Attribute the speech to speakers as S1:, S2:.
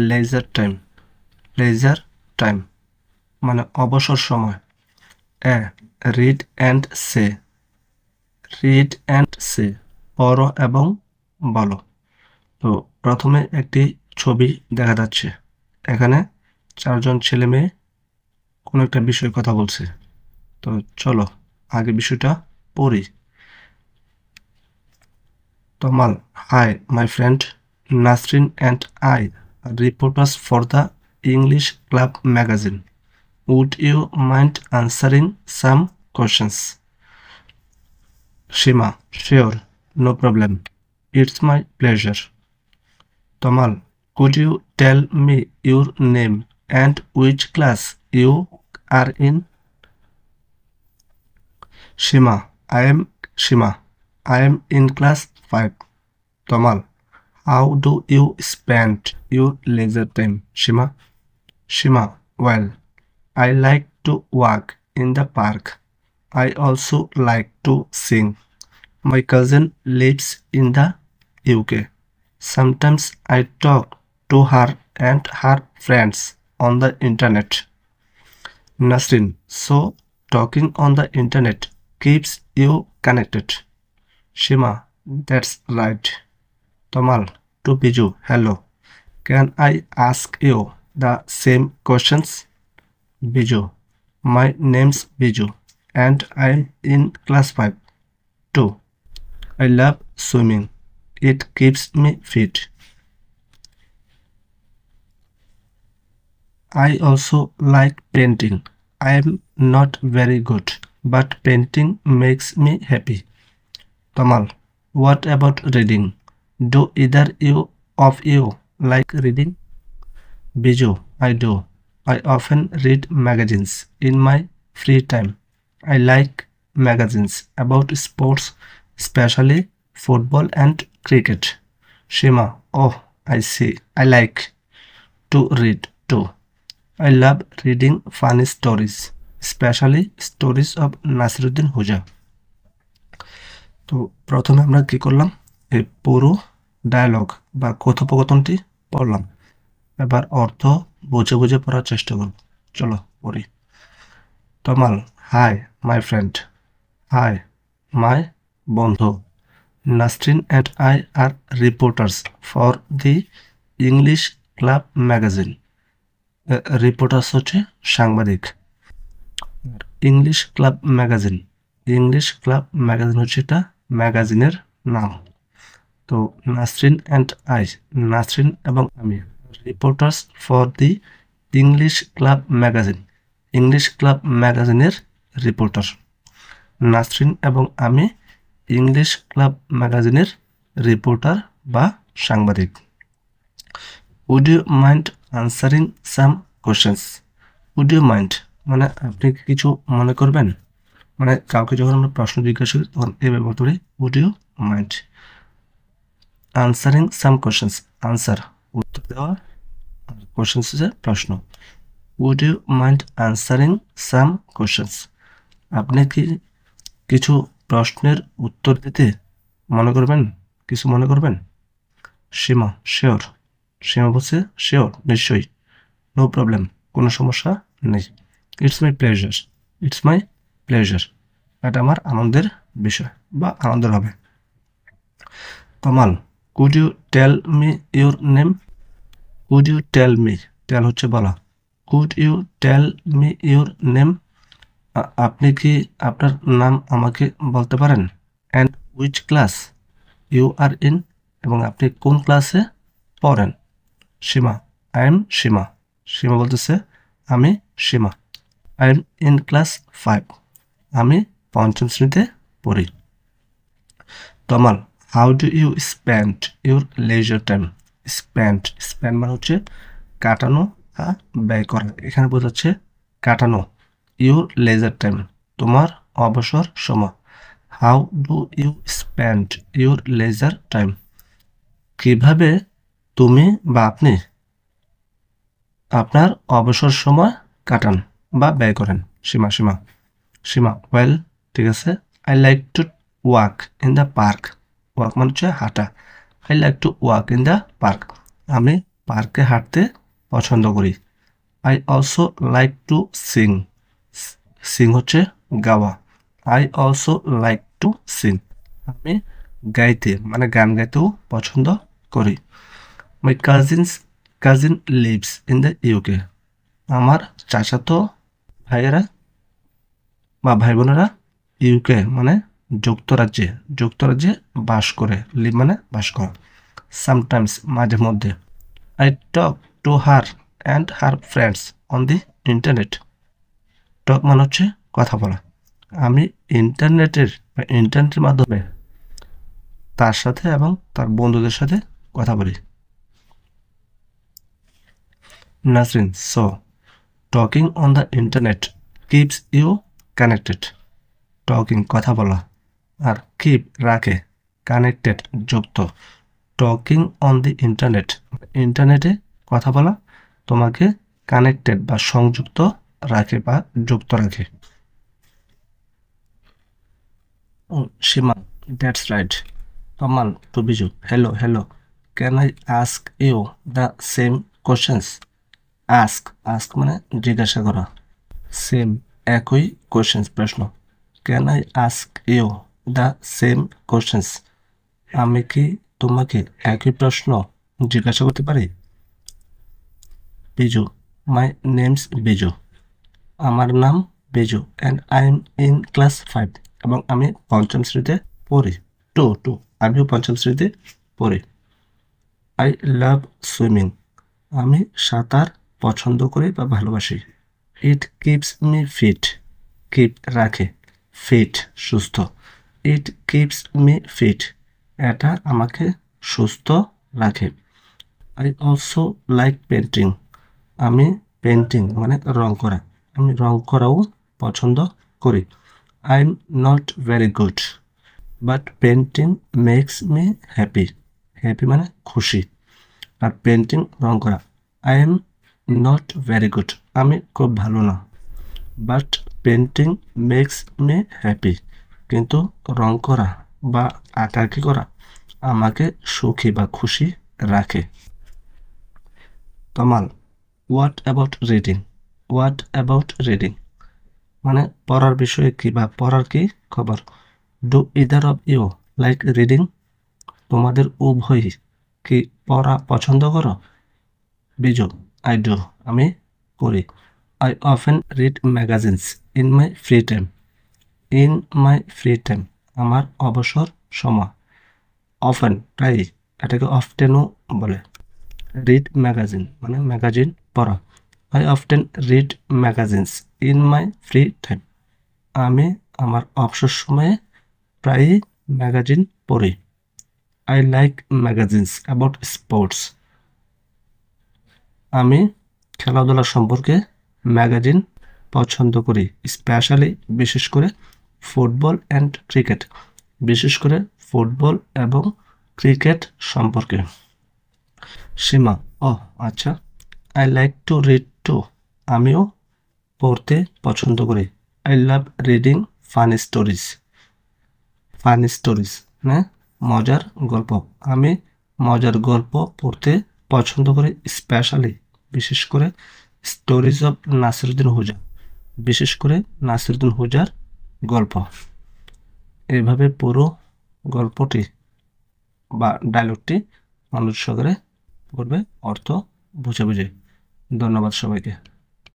S1: Leisure time. Leisure time মানে অবসর সময়। Read and say. Read and say পড়ো এবং বলো। তো প্রথমে একটি ছবি দেখা যাচ্ছে। এখানে 4 জন ছেলে মেয়ে কোনো একটা বিষয়ে কথা বলছে। তো চলো আগে বিষয়টা পড়ি। Tomal, hi, my friend. Nasrin and I are reporters for the English Club magazine. Would you mind answering some questions? Shima, sure, no problem. It's my pleasure. Tomal, could you tell me your name and which class you are in? Shima, I am Shima. I am in class 5. Tomal, how do you spend your leisure time, Shima? Shima, well, I like to walk in the park. I also like to sing. My cousin lives in the UK. Sometimes I talk to her and her friends on the internet. Nasrin, so talking on the internet keeps you connected. Shima, that's right. Tomal, to Biju, hello. Can I ask you the same questions? Biju, my name's Biju and I'm in class 5 too. I love swimming. It keeps me fit. I also like painting. I am not very good, but painting makes me happy. Tamal, what about reading? Do either of you like reading? Biju, I do. I often read magazines in my free time. I like magazines about sports, especially football and cricket. Shima, oh, I see. I like to read too. I love reading funny stories, especially stories of Nasiruddin Hoja. তো প্রথমে আমরা কি করলাম, এই পুরো dialogue বা কথোপকথনটি পড়লাম। এবার অর্থ বুঝে বুঝে পড়ার চেষ্টা করব। চলো পড়ি। Tamal, hi my friend. Hi my বন্ধু। Nasrin and I are reporters for the English club magazine. Reporters হচ্ছে সাংবাদিক। English club magazine. English club magazine হচ্ছে এটা ম্যাগাজিনের নাম। তো নাসরিন অ্যান্ড আই, নাসরিন এবং আমি, reporters for the English club magazine, English club ম্যাগাজিনের রিপোর্টার। নাসরিন এবং আমি ইংলিশ ক্লাব ম্যাগাজিনের রিপোর্টার বা সাংবাদিক। Would you mind answering some questions. Would you mind মানে আপনি কিছু মনে করবেন, মানে কাউকে যখন আমরা প্রশ্ন জিজ্ঞাসা করি তখন এই ব্যবহার করি would you mind. Answering some questions, answer উত্তর দেওয়া, আর কোশ্চেন্স হচ্ছে প্রশ্ন। Would you mind answering some questions, আপনি কি কিছু প্রশ্নের উত্তর দিতে মনে করবেন, কিছু মনে করবেন। সীমা, শিওর। সীমা বলছে শিওর, নিশ্চয়ই। নো প্রবলেম, কোনো সমস্যা নেই। It's my pleasure, it's my pleasure, এটা আমার আনন্দের বিষয় বা আনন্দের হবে। Tamal, could you tell me your name. Could you tell me, tell হচ্ছে বলা। Could you tell me your name, আপনি কি আপনার নাম আমাকে বলতে পারেন। And which class you are in, এবং আপনি কোন ক্লাসে পড়েন। সীমা, আই এম সীমা। সীমা বলতেছে আমি Seema. I am in class 5, আমি 5ম শ্রেণীতে পড়ি। Tamal, how do you spend your leisure time. Spend, spend মানে হচ্ছে কাটানো বা ব্যয় করা, এখানে বোঝাচ্ছে কাটানো। ইউর লেজার টাইম, তোমার অবসর সময়। How do you spend your leisure time, কিভাবে তুমি বা আপনি আপনার অবসর সময় কাটান বা ব্যয় করেন। সীমা, সীমা, সীমা, ওয়েল, ঠিক আছে। I like to walk in the park. Walk মানে হচ্ছে হাঁটা। I like to walk in the park, আমি পার্কে হাঁটতে পছন্দ করি। I also like to Singh. Singh হচ্ছে গাওয়া। I also like to Singh. আমি গাইতে মানে গান গাইতেও পছন্দ করি। My cousin lives in the UK. আমার চাচাতো ভাইয়েরা বা ভাই বোনেরা ইউকে মানে যুক্তরাজ্যে বাস করে। লিভ মানে বাস করা। সামটাইমস মাঝে মধ্যে। I talk to her and her friends on the internet. Talk মানে হচ্ছে কথা বলা। আমি ইন্টারনেটের মাধ্যমে তার সাথে এবং তার বন্ধুদের সাথে কথা বলি। Nasrin, so talking on the internet keeps you connected. Talking কথা বলা, আর কিপ রাখে, কানেক্টেড যুক্ত। টকিং অন দি ইন্টারনেটে কথা বলা তোমাকে কানেক্টেড বা সংযুক্ত রাখে বা যুক্ত রাখে। Seema, that's right. Tamal to Biju, hello, can I ask you the same questions? Ask মানে জিজ্ঞাসা করা, সেম একই, কোশ্চেন্স প্রশ্ন। Can I ask you the same questions? আমি কি তোমাকে একই প্রশ্ন জিজ্ঞাসা করতে পারি? Biju, my name's Biju. আমার নাম Biju and I am in class 5 এবং আমি পঞ্চম শ্রেণীতে পড়ি। টু আমিও পঞ্চম শ্রেণীতে পড়ি। I love swimming. আমি সাঁতার পছন্দ করি বা ভালোবাসি। It keeps me fit. Keep রাখে, ফিট সুস্থ। ইট কিপস মি ফিট এটা আমাকে সুস্থ রাখে। I also like painting. আমি পেন্টিং মানে রং করা, আমি রং করাও পছন্দ করি। I am not very good but painting makes me happy. Happy মানে খুশি, আর পেন্টিং রং করা। I am not very good আমি খুব ভালো না। But painting makes me happy কিন্তু রং করা বা আঁকাআঁকি করা আমাকে সুখী বা খুশি রাখে। তমাল, হোয়াট অ্যাবাউট রিডিং মানে পড়ার বিষয়ে কি বা পড়ার কি খবর? Do either of you like reading? তোমাদের উভয়ই কি পড়া পছন্দ করো? বিজু, আই ডু আমি পড়ি। I often read magazines in my free time আমার অবসর সময়। অফেন প্রায়, এটাকে অফটেনও বলে। রিড ম্যাগাজিন মানে ম্যাগাজিন পড়া। I often read magazines in my free time আমি আমার অবসর সময়ে প্রায়ই ম্যাগাজিন পড়ি। I like magazines about sports. আমি খেলাধুলা সম্পর্কে ম্যাগাজিন পছন্দ করি, স্পেশালি বিশেষ করে ফুটবল অ্যান্ড ক্রিকেট, বিশেষ করে ফুটবল এবং ক্রিকেট সম্পর্কে। সীমা, ও আচ্ছা। I like to read too আমিও পড়তে পছন্দ করি। I love reading funny stories মানে মজার গল্প। আমি মজার গল্প পড়তে পছন্দ করি, স্পেশালি বিশেষ করে স্টোরিজ অফ নাসিরুদ্দিন হুজা, বিশেষ করে নাসিরুদ্দিন হুজার গল্প। এইভাবে পুরো গল্পটি বা ডায়লগটি মনোযোগ সহকারে পড়বে, অর্থ বুঝে। ধন্যবাদ সবাইকে।